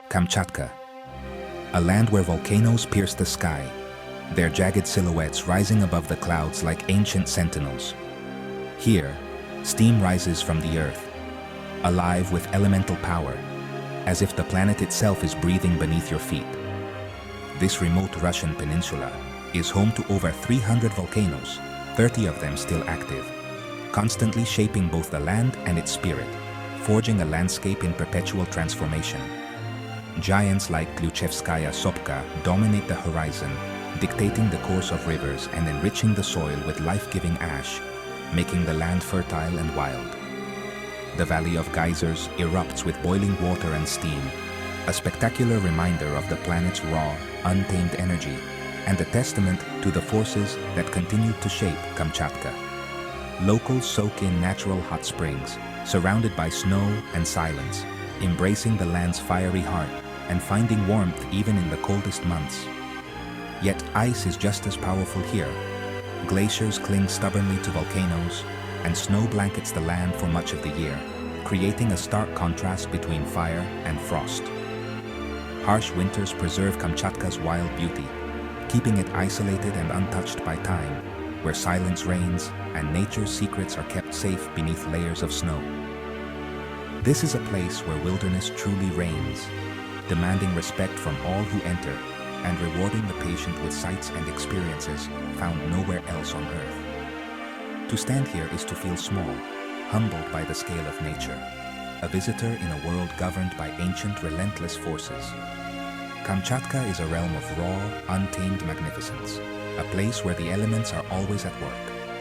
Kamchatka, a land where volcanoes pierce the sky, their jagged silhouettes rising above the clouds like ancient sentinels. Here, steam rises from the earth, alive with elemental power, as if the planet itself is breathing beneath your feet. This remote Russian peninsula is home to over 300 volcanoes, 30 of them still active, constantly shaping both the land and its spirit, forging a landscape in perpetual transformation. Giants like Gluchevskaya Sopka dominate the horizon, dictating the course of rivers and enriching the soil with life-giving ash, making the land fertile and wild. The Valley of Geysers erupts with boiling water and steam, a spectacular reminder of the planet's raw, untamed energy, and a testament to the forces that continue to shape Kamchatka. Locals soak in natural hot springs, surrounded by snow and silence, embracing the land's fiery heart and finding warmth even in the coldest months. Yet ice is just as powerful here. Glaciers cling stubbornly to volcanoes, and snow blankets the land for much of the year, creating a stark contrast between fire and frost. Harsh winters preserve Kamchatka's wild beauty, keeping it isolated and untouched by time, where silence reigns and nature's secrets are kept safe beneath layers of snow. This is a place where wilderness truly reigns, demanding respect from all who enter and rewarding the patient with sights and experiences found nowhere else on earth. To stand here is to feel small, humbled by the scale of nature, a visitor in a world governed by ancient, relentless forces. Kamchatka is a realm of raw, untamed magnificence, a place where the elements are always at work,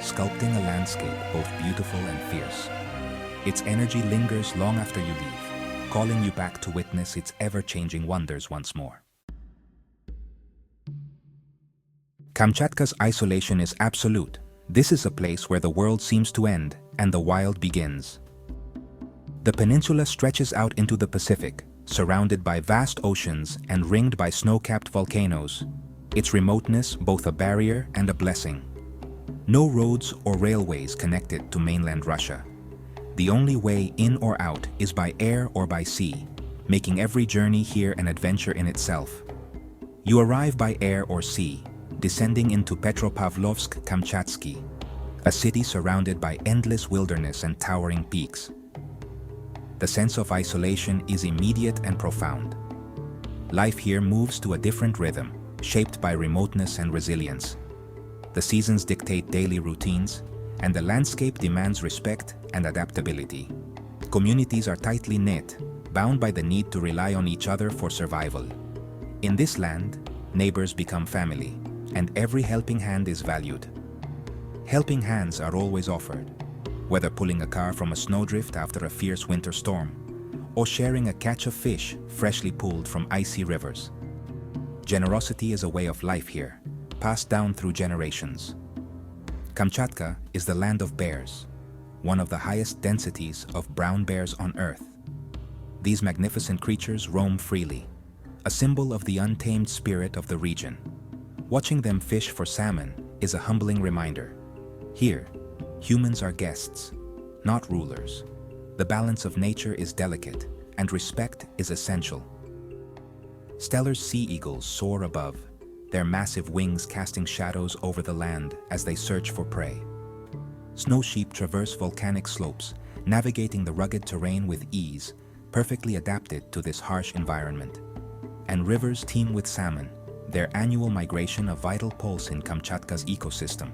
sculpting a landscape both beautiful and fierce. Its energy lingers long after you leave, calling you back to witness its ever-changing wonders once more. Kamchatka's isolation is absolute. This is a place where the world seems to end and the wild begins. The peninsula stretches out into the Pacific, surrounded by vast oceans and ringed by snow-capped volcanoes, its remoteness both a barrier and a blessing. No roads or railways connect it to mainland Russia. The only way in or out is by air or by sea, making every journey here an adventure in itself. You arrive by air or sea, descending into Petropavlovsk-Kamchatsky, a city surrounded by endless wilderness and towering peaks. The sense of isolation is immediate and profound. Life here moves to a different rhythm, shaped by remoteness and resilience. The seasons dictate daily routines, and the landscape demands respect and adaptability. Communities are tightly knit, bound by the need to rely on each other for survival. In this land, neighbors become family, and every helping hand is valued. Helping hands are always offered, whether pulling a car from a snowdrift after a fierce winter storm, or sharing a catch of fish freshly pulled from icy rivers. Generosity is a way of life here, passed down through generations. Kamchatka is the land of bears, one of the highest densities of brown bears on Earth. These magnificent creatures roam freely, a symbol of the untamed spirit of the region. Watching them fish for salmon is a humbling reminder. Here, humans are guests, not rulers. The balance of nature is delicate, and respect is essential. Stellar sea eagles soar above, their massive wings casting shadows over the land as they search for prey. Snow sheep traverse volcanic slopes, navigating the rugged terrain with ease, perfectly adapted to this harsh environment. And rivers teem with salmon, their annual migration a vital pulse in Kamchatka's ecosystem,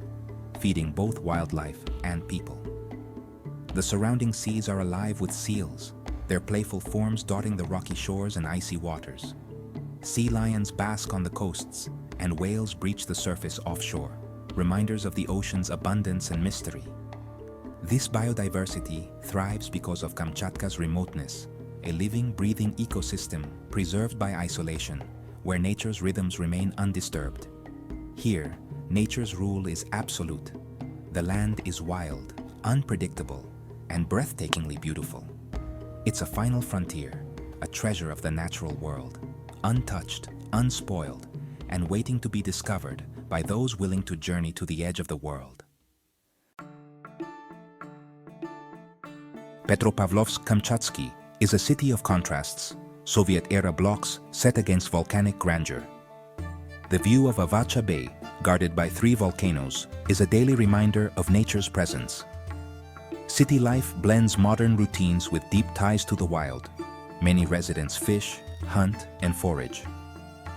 feeding both wildlife and people. The surrounding seas are alive with seals, their playful forms dotting the rocky shores and icy waters. Sea lions bask on the coasts, and whales breach the surface offshore, reminders of the ocean's abundance and mystery. This biodiversity thrives because of Kamchatka's remoteness, a living, breathing ecosystem preserved by isolation, where nature's rhythms remain undisturbed. Here, nature's rule is absolute. The land is wild, unpredictable, and breathtakingly beautiful. It's a final frontier, a treasure of the natural world, untouched, unspoiled, and waiting to be discovered by those willing to journey to the edge of the world. Petropavlovsk-Kamchatsky is a city of contrasts, Soviet-era blocks set against volcanic grandeur. The view of Avacha Bay, guarded by 3 volcanoes, is a daily reminder of nature's presence. City life blends modern routines with deep ties to the wild. Many residents fish, hunt, and forage.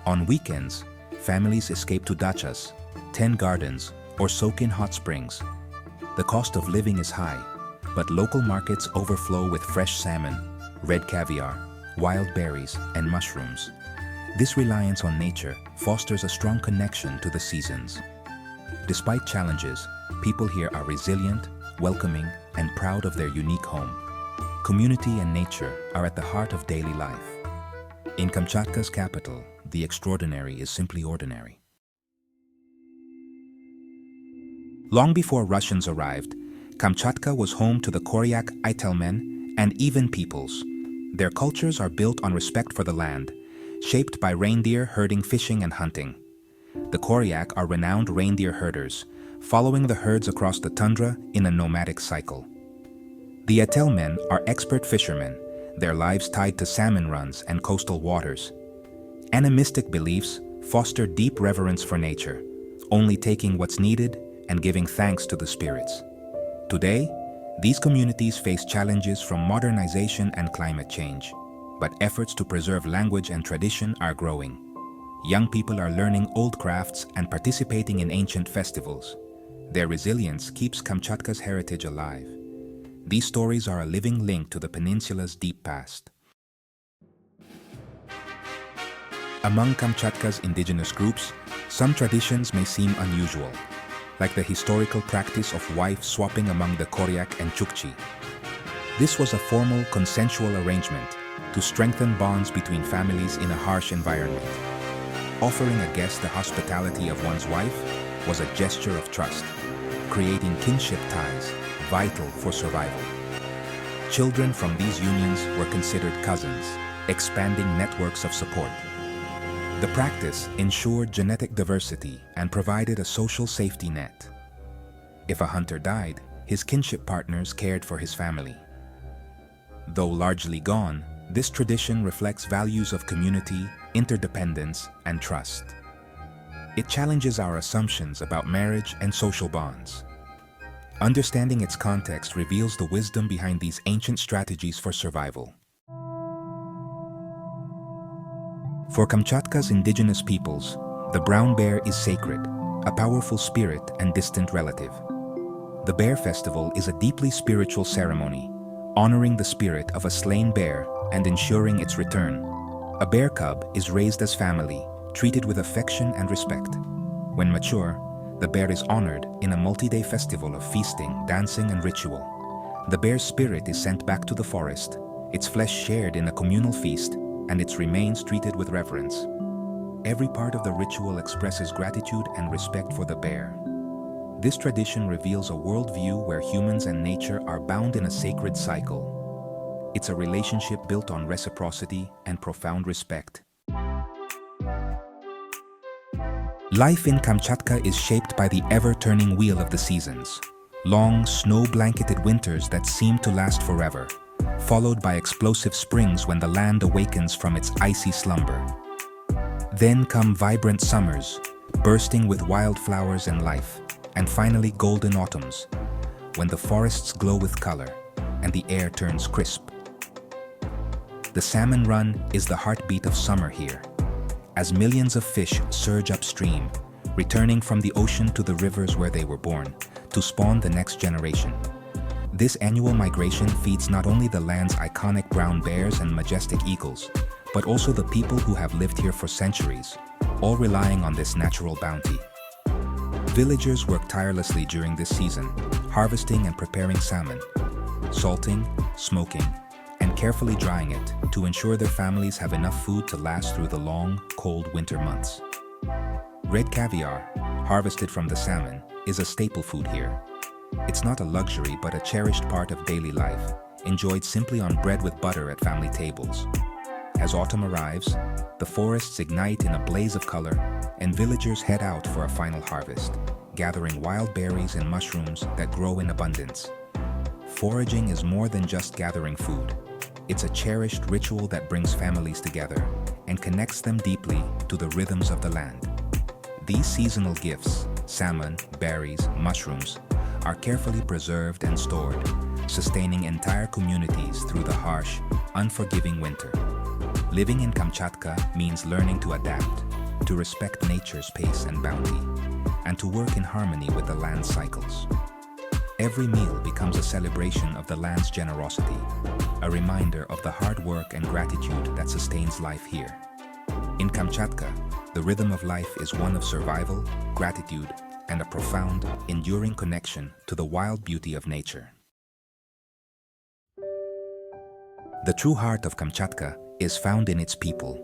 On weekends, families escape to dachas, tend gardens, or soak in hot springs. The cost of living is high, but local markets overflow with fresh salmon, red caviar, wild berries, and mushrooms. This reliance on nature fosters a strong connection to the seasons. Despite challenges, people here are resilient, welcoming, and proud of their unique home. Community and nature are at the heart of daily life. In Kamchatka's capital, the extraordinary is simply ordinary. Long before Russians arrived, Kamchatka was home to the Koryak Itelmen and Even peoples. Their cultures are built on respect for the land, shaped by reindeer herding, fishing, and hunting. The Koryak are renowned reindeer herders, following the herds across the tundra in a nomadic cycle. The Itelmen are expert fishermen, their lives tied to salmon runs and coastal waters. Animistic beliefs foster deep reverence for nature, only taking what's needed and giving thanks to the spirits. Today, these communities face challenges from modernization and climate change, but efforts to preserve language and tradition are growing. Young people are learning old crafts and participating in ancient festivals. Their resilience keeps Kamchatka's heritage alive. These stories are a living link to the peninsula's deep past. Among Kamchatka's indigenous groups, some traditions may seem unusual, like the historical practice of wife swapping among the Koryak and Chukchi. This was a formal, consensual arrangement to strengthen bonds between families in a harsh environment. Offering a guest the hospitality of one's wife was a gesture of trust, creating kinship ties vital for survival. Children from these unions were considered cousins, expanding networks of support. The practice ensured genetic diversity and provided a social safety net. If a hunter died, his kinship partners cared for his family. Though largely gone, this tradition reflects values of community, interdependence, and trust. It challenges our assumptions about marriage and social bonds. Understanding its context reveals the wisdom behind these ancient strategies for survival. For Kamchatka's indigenous peoples, the brown bear is sacred, a powerful spirit and distant relative. The bear festival is a deeply spiritual ceremony, honoring the spirit of a slain bear and ensuring its return. A bear cub is raised as family, treated with affection and respect. When mature, the bear is honored in a multi-day festival of feasting, dancing, and ritual. The bear's spirit is sent back to the forest, its flesh shared in a communal feast, and its remains treated with reverence. Every part of the ritual expresses gratitude and respect for the bear. This tradition reveals a worldview where humans and nature are bound in a sacred cycle. It's a relationship built on reciprocity and profound respect. Life in Kamchatka is shaped by the ever-turning wheel of the seasons. Long, snow-blanketed winters that seem to last forever, followed by explosive springs when the land awakens from its icy slumber. Then come vibrant summers, bursting with wildflowers and life, and finally golden autumns, when the forests glow with color and the air turns crisp. The salmon run is the heartbeat of summer here, as millions of fish surge upstream, returning from the ocean to the rivers where they were born, to spawn the next generation. This annual migration feeds not only the land's iconic brown bears and majestic eagles, but also the people who have lived here for centuries, all relying on this natural bounty. Villagers work tirelessly during this season, harvesting and preparing salmon, salting, smoking, and carefully drying it to ensure their families have enough food to last through the long, cold winter months. Red caviar, harvested from the salmon, is a staple food here. It's not a luxury but a cherished part of daily life, enjoyed simply on bread with butter at family tables. As autumn arrives, the forests ignite in a blaze of color, and villagers head out for a final harvest, gathering wild berries and mushrooms that grow in abundance. Foraging is more than just gathering food. It's a cherished ritual that brings families together and connects them deeply to the rhythms of the land. These seasonal gifts, salmon, berries, mushrooms, are carefully preserved and stored, sustaining entire communities through the harsh, unforgiving winter. Living in Kamchatka means learning to adapt, to respect nature's pace and bounty, and to work in harmony with the land's cycles. Every meal becomes a celebration of the land's generosity, a reminder of the hard work and gratitude that sustains life here. In Kamchatka, the rhythm of life is one of survival, gratitude, and a profound, enduring connection to the wild beauty of nature. The true heart of Kamchatka is found in its people.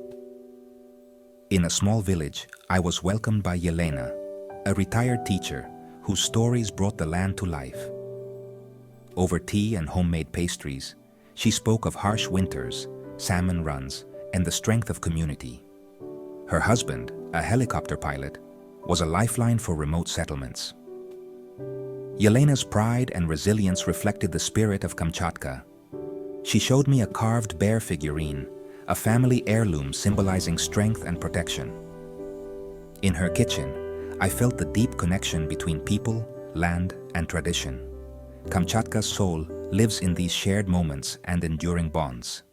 In a small village, I was welcomed by Yelena, a retired teacher whose stories brought the land to life. Over tea and homemade pastries, she spoke of harsh winters, salmon runs, and the strength of community. Her husband, a helicopter pilot, was a lifeline for remote settlements. Yelena's pride and resilience reflected the spirit of Kamchatka. She showed me a carved bear figurine, a family heirloom symbolizing strength and protection. In her kitchen, I felt the deep connection between people, land, and tradition. Kamchatka's soul lives in these shared moments and enduring bonds.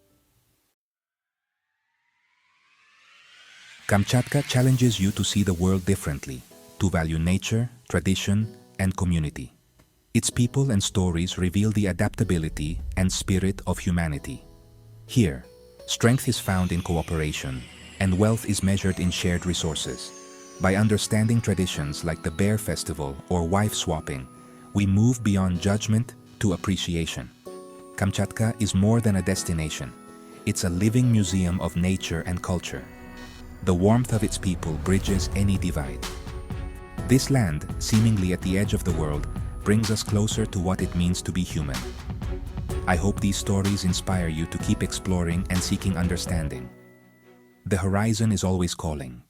Kamchatka challenges you to see the world differently, to value nature, tradition, and community. Its people and stories reveal the adaptability and spirit of humanity. Here, strength is found in cooperation, and wealth is measured in shared resources. By understanding traditions like the Bear Festival or wife swapping, we move beyond judgment to appreciation. Kamchatka is more than a destination. It's a living museum of nature and culture. The warmth of its people bridges any divide. This land, seemingly at the edge of the world, brings us closer to what it means to be human. I hope these stories inspire you to keep exploring and seeking understanding. The horizon is always calling.